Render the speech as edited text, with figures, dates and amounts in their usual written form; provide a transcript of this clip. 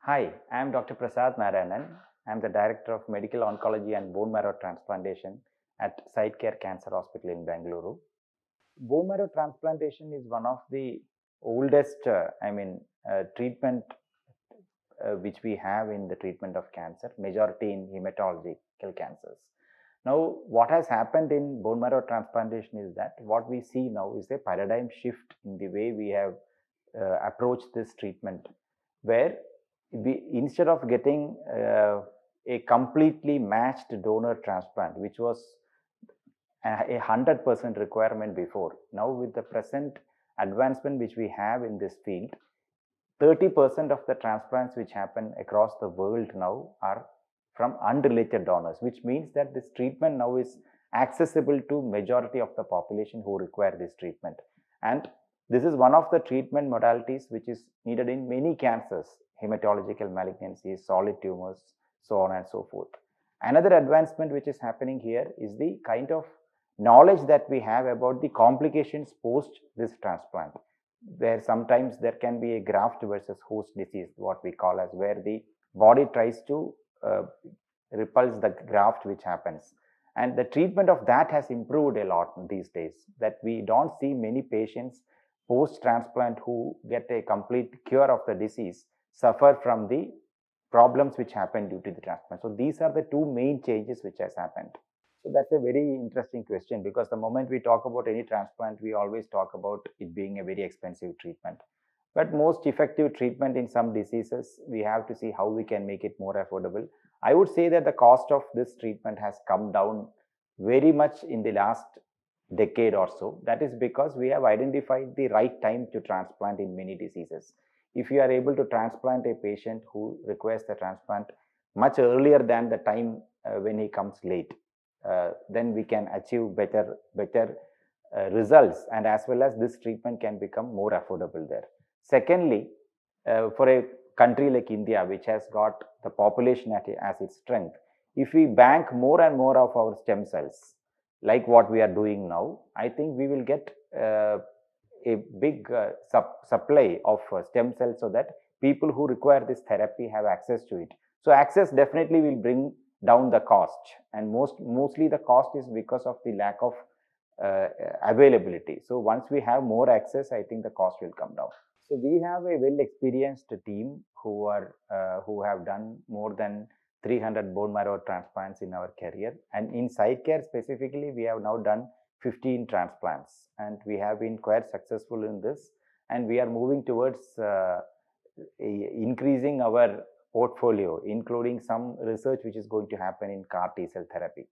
Hi, I am Dr. Prasad Narayanan. I am the Director of Medical Oncology and Bone Marrow Transplantation at Cytecare Cancer Hospital in Bangalore. Bone marrow transplantation is one of the oldest, treatment which we have in the treatment of cancer, majority in hematological cancers. Now, what has happened in bone marrow transplantation is that what we see now is a paradigm shift in the way we have approached this treatment, where we, instead of getting a completely matched donor transplant, which was a 100% requirement before, now with the present advancement which we have in this field, 30% of the transplants which happen across the world now are from unrelated donors, which means that this treatment now is accessible to majority of the population who require this treatment. And this is one of the treatment modalities which is needed in many cancers, hematological malignancies, solid tumors, so on and so forth. Another advancement which is happening here is the kind of knowledge that we have about the complications post this transplant, where sometimes there can be a graft versus host disease, what we call as, where the body tries to repulse the graft which happens. And the treatment of that has improved a lot these days, that we don't see many patients post-transplant who get a complete cure of the disease suffer from the problems which happen due to the transplant. So these are the two main changes which has happened. So that's a very interesting question, because the moment we talk about any transplant, we always talk about it being a very expensive treatment. But most effective treatment in some diseases, we have to see how we can make it more affordable. I would say that the cost of this treatment has come down very much in the last decade or so. That is because we have identified the right time to transplant in many diseases. If you are able to transplant a patient who requires the transplant much earlier than the time when he comes late, then we can achieve better results, and as well as this treatment can become more affordable there. Secondly, for a country like India, which has got the population as its strength, if we bank more and more of our stem cells, like what we are doing now, I think we will get a big supply of stem cells, so that people who require this therapy have access to it. So access definitely will bring down the cost, and mostly the cost is because of the lack of availability. So once we have more access, I think the cost will come down. So we have a well-experienced team who have done more than 300 bone marrow transplants in our career, and in Cytecare specifically, we have now done 15 transplants, and we have been quite successful in this, and we are moving towards increasing our portfolio, including some research which is going to happen in CAR T cell therapy.